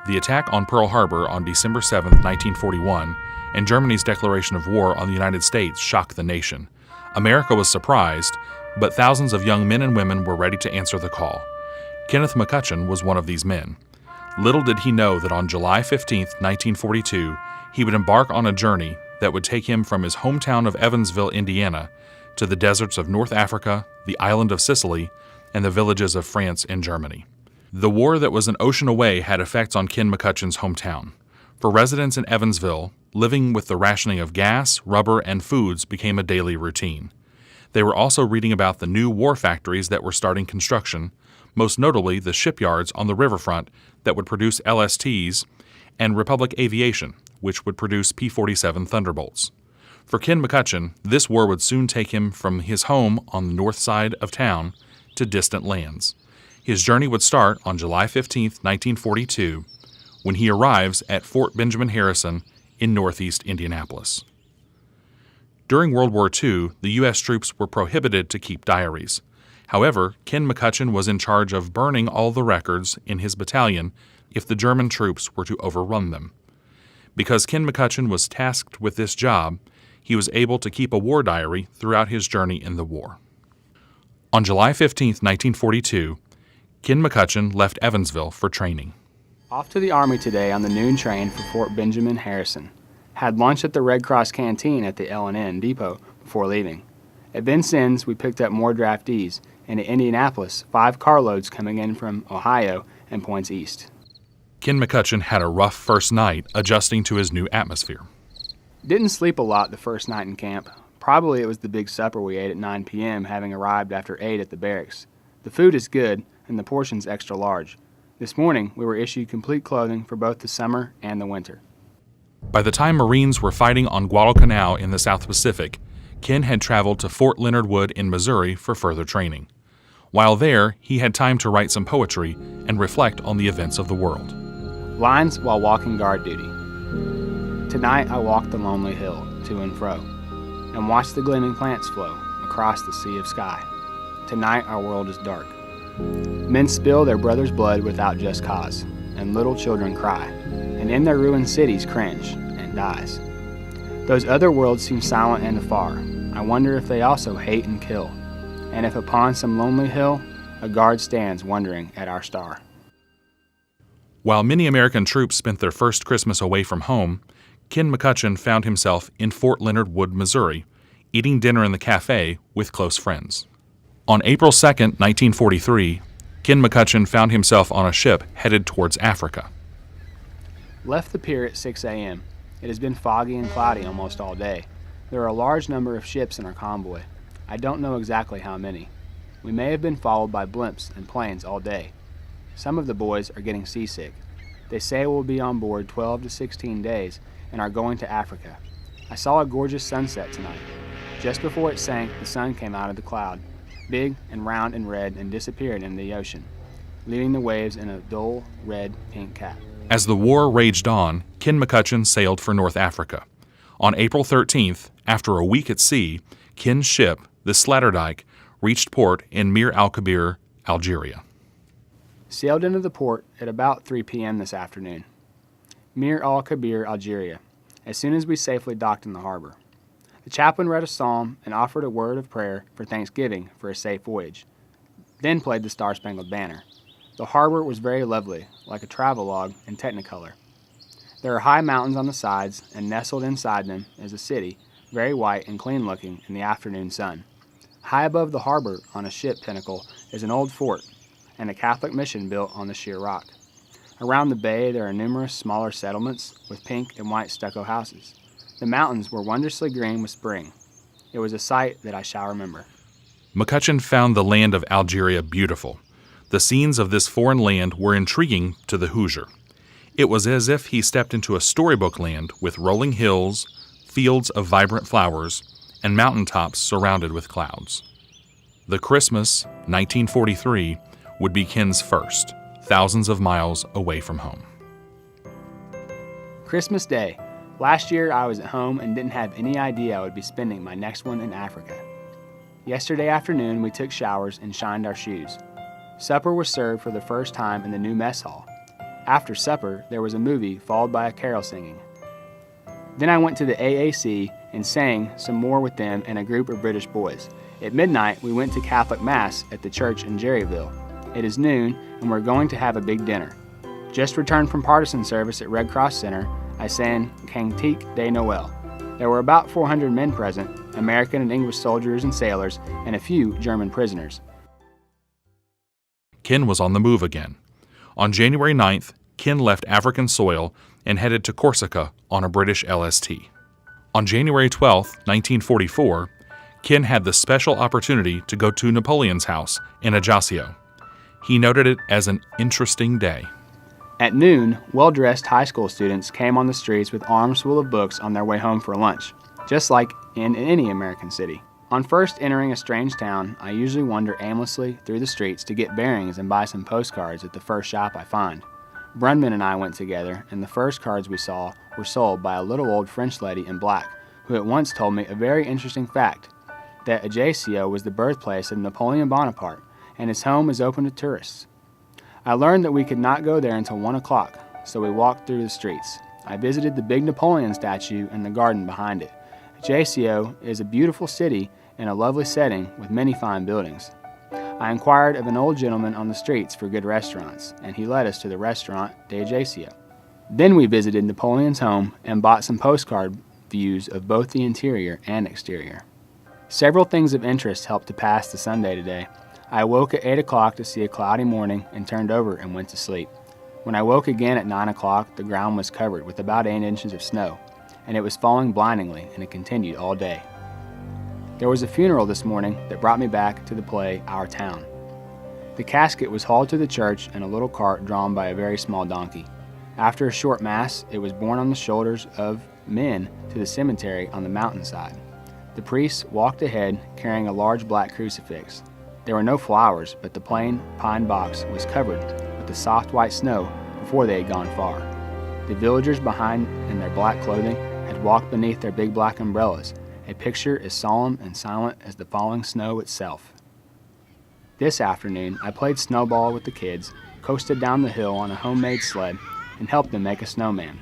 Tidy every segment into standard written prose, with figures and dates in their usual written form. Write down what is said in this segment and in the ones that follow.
The attack on Pearl Harbor on December 7, 1941, and Germany's declaration of war on the United States shocked the nation. America was surprised, but thousands of young men and women were ready to answer the call. Kenneth McCutchan was one of these men. Little did he know that on July 15, 1942, he would embark on a journey that would take him from his hometown of Evansville, Indiana, to the deserts of North Africa, the island of Sicily, and the villages of France and Germany. The war that was an ocean away had effects on Ken McCutchan's hometown. For residents in Evansville, living with the rationing of gas, rubber, and foods became a daily routine. They were also reading about the new war factories that were starting construction, most notably the shipyards on the riverfront that would produce LSTs, and Republic Aviation, which would produce P-47 Thunderbolts. For Ken McCutchan, this war would soon take him from his home on the north side of town to distant lands. His journey would start on July 15, 1942, when he arrives at Fort Benjamin Harrison in northeast Indianapolis. During World War II, the U.S. troops were prohibited to keep diaries. However, Ken McCutchan was in charge of burning all the records in his battalion if the German troops were to overrun them. Because Ken McCutchan was tasked with this job, he was able to keep a war diary throughout his journey in the war. On July 15, 1942, Ken McCutchan left Evansville for training. Off to the Army today on the noon train for Fort Benjamin Harrison. Had lunch at the Red Cross canteen at the L&N depot before leaving. At Vincennes, we picked up more draftees, and at Indianapolis, 5 carloads coming in from Ohio and points east. Ken McCutchan had a rough first night adjusting to his new atmosphere. Didn't sleep a lot the first night in camp. Probably it was the big supper we ate at 9 p.m., having arrived after 8 at the barracks. The food is good, and the portions extra large. This morning, we were issued complete clothing for both the summer and the winter. By the time Marines were fighting on Guadalcanal in the South Pacific, Ken had traveled to Fort Leonard Wood in Missouri for further training. While there, he had time to write some poetry and reflect on the events of the world. Lines while walking guard duty. Tonight I walked the lonely hill, to and fro, and watched the gleaming plants flow across the sea of sky. Tonight our world is dark. Men spill their brother's blood without just cause, and little children cry, and in their ruined cities cringe and dies. Those other worlds seem silent and afar. I wonder if they also hate and kill, and if upon some lonely hill a guard stands wondering at our star. While many American troops spent their first Christmas away from home, Ken McCutchan found himself in Fort Leonard Wood, Missouri, eating dinner in the cafe with close friends. On April 2, 1943, Ken McCutchan found himself on a ship headed towards Africa. Left the pier at 6 a.m. It has been foggy and cloudy almost all day. There are a large number of ships in our convoy. I don't know exactly how many. We may have been followed by blimps and planes all day. Some of the boys are getting seasick. They say we'll be on board 12 to 16 days and are going to Africa. I saw a gorgeous sunset tonight. Just before it sank, the sun came out of the cloud, big and round and red, and disappeared in the ocean, leaving the waves in a dull red-pink cap. As the war raged on, Ken McCutchan sailed for North Africa. On April 13th, after a week at sea, Ken's ship, the Sloterdijk, reached port in Mir al-Kabir, Algeria. Sailed into the port at about 3 p.m. this afternoon. Mir al-Kabir, Algeria, as soon as we safely docked in the harbor. The chaplain read a psalm and offered a word of prayer for thanksgiving for a safe voyage, then played the Star-Spangled Banner. The harbor was very lovely, like a travelogue in Technicolor. There are high mountains on the sides, and nestled inside them is a city, very white and clean-looking in the afternoon sun. High above the harbor, on a ship pinnacle, is an old fort, and a Catholic mission built on the sheer rock. Around the bay there are numerous smaller settlements with pink and white stucco houses. The mountains were wondrously green with spring. It was a sight that I shall remember. McCutchan found the land of Algeria beautiful. The scenes of this foreign land were intriguing to the Hoosier. It was as if he stepped into a storybook land with rolling hills, fields of vibrant flowers, and mountaintops surrounded with clouds. The Christmas, 1943, would be Ken's first, thousands of miles away from home. Christmas Day. Last year I was at home and didn't have any idea I would be spending my next one in Africa. Yesterday afternoon we took showers and shined our shoes. Supper was served for the first time in the new mess hall. After supper, there was a movie followed by a carol singing. Then I went to the AAC and sang some more with them and a group of British boys. At midnight, we went to Catholic Mass at the church in Jerryville. It is noon, and we're going to have a big dinner. Just returned from partisan service at Red Cross Center, I sang Cantique de Noël. There were about 400 men present, American and English soldiers and sailors, and a few German prisoners. Ken was on the move again. On January 9th, Ken left African soil and headed to Corsica on a British LST. On January 12, 1944, Ken had the special opportunity to go to Napoleon's house in Ajaccio. He noted it as an interesting day. At noon, well-dressed high school students came on the streets with arms full of books on their way home for lunch, just like in any American city. On first entering a strange town, I usually wander aimlessly through the streets to get bearings and buy some postcards at the first shop I find. Brunman and I went together, and the first cards we saw were sold by a little old French lady in black, who at once told me a very interesting fact, that Ajaccio was the birthplace of Napoleon Bonaparte, and his home is open to tourists. I learned that we could not go there until 1 o'clock, so we walked through the streets. I visited the big Napoleon statue and the garden behind it. Ajaccio is a beautiful city in a lovely setting with many fine buildings. I inquired of an old gentleman on the streets for good restaurants, and he led us to the restaurant de Ajaccio. Then we visited Napoleon's home and bought some postcard views of both the interior and exterior. Several things of interest helped to pass the Sunday today. I awoke at 8 o'clock to see a cloudy morning and turned over and went to sleep. When I woke again at 9 o'clock, the ground was covered with about 8 inches of snow, and it was falling blindingly, and it continued all day. There was a funeral this morning that brought me back to the play Our Town. The casket was hauled to the church in a little cart drawn by a very small donkey. After a short mass, it was borne on the shoulders of men to the cemetery on the mountainside. The priest walked ahead carrying a large black crucifix. There were no flowers, but the plain pine box was covered with the soft white snow before they had gone far. The villagers behind in their black clothing had walked beneath their big black umbrellas, a picture as solemn and silent as the falling snow itself. This afternoon, I played snowball with the kids, coasted down the hill on a homemade sled, and helped them make a snowman.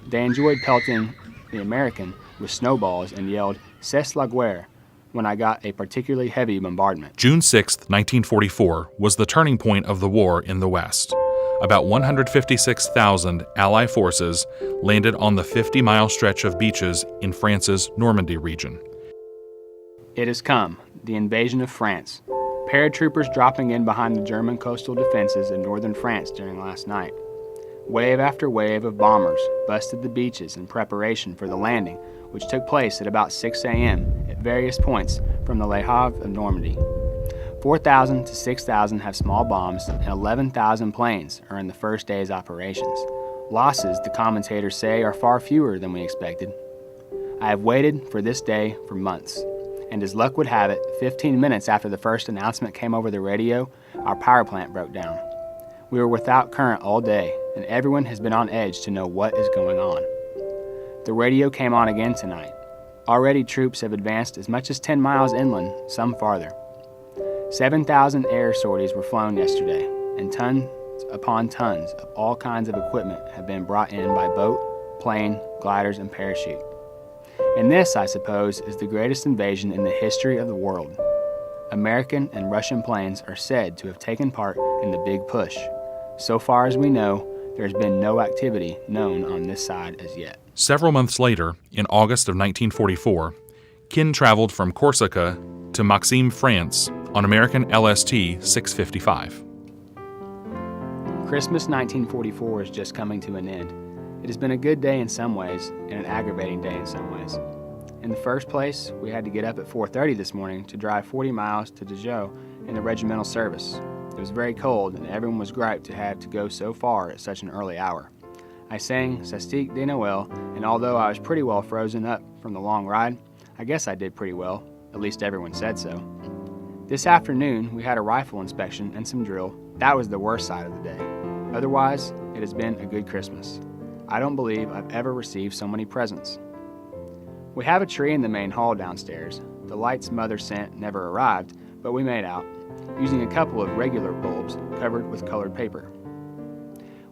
They enjoyed pelting the American with snowballs and yelled, "C'est la guerre," when I got a particularly heavy bombardment. June 6, 1944, was the turning point of the war in the West. About 156,000 Allied forces landed on the 50-mile stretch of beaches in France's Normandy region. It has come, the invasion of France. Paratroopers dropping in behind the German coastal defenses in northern France during last night. Wave after wave of bombers busted the beaches in preparation for the landing, which took place at about 6 a.m. at various points from the Le Havre of Normandy. 4,000 to 6,000 have small bombs, and 11,000 planes are in the first day's operations. Losses, the commentators say, are far fewer than we expected. I have waited for this day for months, and as luck would have it, 15 minutes after the first announcement came over the radio, our power plant broke down. We were without current all day, and everyone has been on edge to know what is going on. The radio came on again tonight. Already troops have advanced as much as 10 miles inland, some farther. 7,000 air sorties were flown yesterday, and tons upon tons of all kinds of equipment have been brought in by boat, plane, gliders, and parachute. And this, I suppose, is the greatest invasion in the history of the world. American and Russian planes are said to have taken part in the big push. So far as we know, there has been no activity known on this side as yet. Several months later, in August of 1944, Ken traveled from Corsica to Maxime, France, on American LST 655. Christmas 1944 is just coming to an end. It has been a good day in some ways, and an aggravating day in some ways. In the first place, we had to get up at 4:30 this morning to drive 40 miles to Dijon in the regimental service. It was very cold, and everyone was griped to have to go so far at such an early hour. I sang Cantique de Noël, and although I was pretty well frozen up from the long ride, I guess I did pretty well. At least everyone said so. This afternoon, we had a rifle inspection and some drill. That was the worst side of the day. Otherwise, it has been a good Christmas. I don't believe I've ever received so many presents. We have a tree in the main hall downstairs. The lights Mother sent never arrived, but we made out, using a couple of regular bulbs covered with colored paper.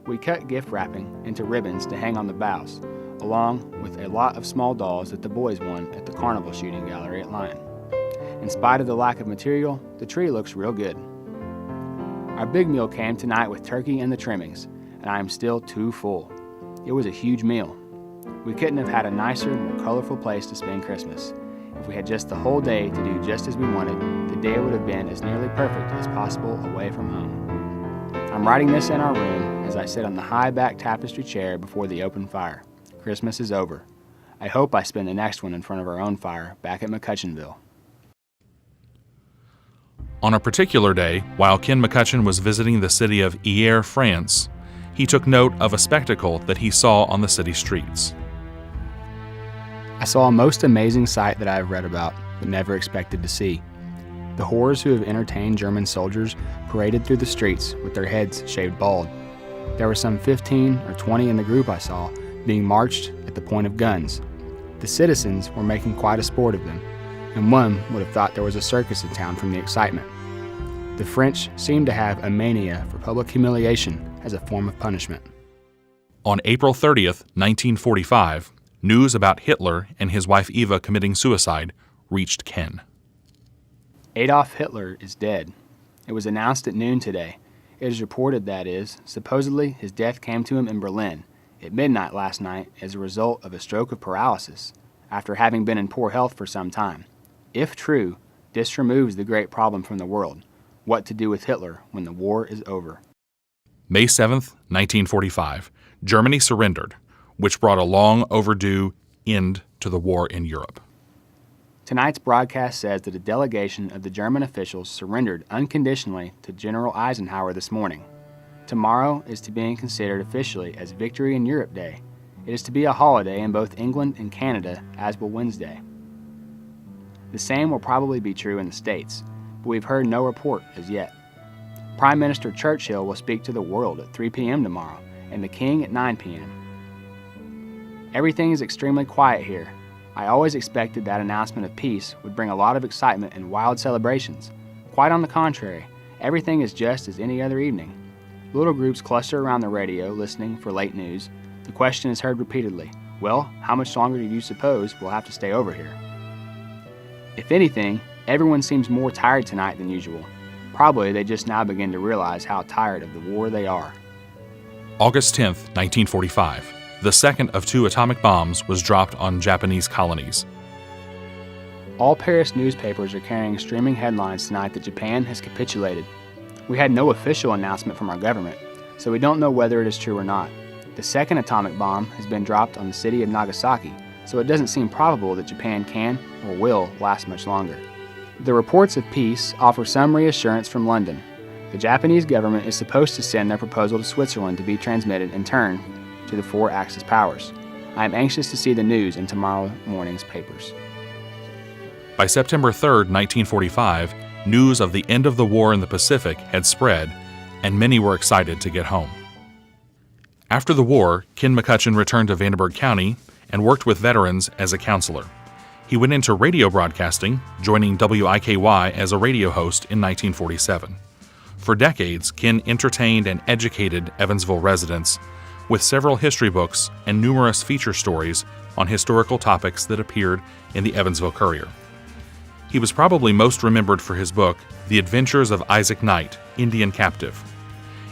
We cut gift wrapping into ribbons to hang on the boughs, along with a lot of small dolls that the boys won at the carnival shooting gallery at Lyon. In spite of the lack of material, the tree looks real good. Our big meal came tonight with turkey and the trimmings, and I am still too full. It was a huge meal. We couldn't have had a nicer, more colorful place to spend Christmas. If we had just the whole day to do just as we wanted, the day would have been as nearly perfect as possible away from home. I'm writing this in our room as I sit on the high-back tapestry chair before the open fire. Christmas is over. I hope I spend the next one in front of our own fire back at McCutchanville. On a particular day, while Ken McCutchan was visiting the city of Hyères, France, he took note of a spectacle that he saw on the city streets. I saw a most amazing sight that I have read about, but never expected to see. The whores who have entertained German soldiers paraded through the streets with their heads shaved bald. There were some 15 or 20 in the group I saw, being marched at the point of guns. The citizens were making quite a sport of them, and one would have thought there was a circus in town from the excitement. The French seem to have a mania for public humiliation as a form of punishment. On April 30th, 1945, news about Hitler and his wife Eva committing suicide reached Ken. Adolf Hitler is dead. It was announced at noon today. It is reported, that is, supposedly his death came to him in Berlin at midnight last night as a result of a stroke of paralysis, after having been in poor health for some time. If true, this removes the great problem from the world: what to do with Hitler when the war is over. May 7th, 1945, Germany surrendered, which brought a long overdue end to the war in Europe. Tonight's broadcast says that a delegation of the German officials surrendered unconditionally to General Eisenhower this morning. Tomorrow is to be considered officially as Victory in Europe Day. It is to be a holiday in both England and Canada, as will Wednesday. The same will probably be true in the States, but we've heard no report as yet. Prime Minister Churchill will speak to the world at 3 p.m. tomorrow, and the King at 9 p.m. Everything is extremely quiet here. I always expected that announcement of peace would bring a lot of excitement and wild celebrations. Quite on the contrary, everything is just as any other evening. Little groups cluster around the radio listening for late news. The question is heard repeatedly: well, how much longer do you suppose we'll have to stay over here? If anything, everyone seems more tired tonight than usual. Probably they just now begin to realize how tired of the war they are. August 10th, 1945. The second of 2 atomic bombs was dropped on Japanese colonies. All Paris newspapers are carrying streaming headlines tonight that Japan has capitulated. We had no official announcement from our government, so we don't know whether it is true or not. The second atomic bomb has been dropped on the city of Nagasaki, so it doesn't seem probable that Japan can or will last much longer. The reports of peace offer some reassurance from London. The Japanese government is supposed to send their proposal to Switzerland to be transmitted in turn to the 4 Axis powers. I am anxious to see the news in tomorrow morning's papers. By September 3rd, 1945, news of the end of the war in the Pacific had spread, and many were excited to get home. After the war, Ken McCutchan returned to Vanderburgh County and worked with veterans as a counselor. He went into radio broadcasting, joining WIKY as a radio host in 1947. For decades, Ken entertained and educated Evansville residents with several history books and numerous feature stories on historical topics that appeared in the Evansville Courier. He was probably most remembered for his book, The Adventures of Isaac Knight, Indian Captive.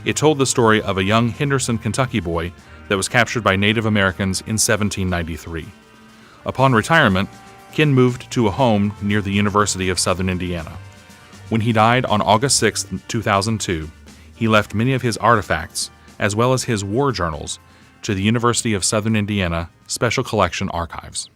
It told the story of a young Henderson, Kentucky boy that was captured by Native Americans in 1793. Upon retirement, Ken moved to a home near the University of Southern Indiana. When he died on August 6, 2002, he left many of his artifacts, as well as his war journals, to the University of Southern Indiana Special Collection Archives.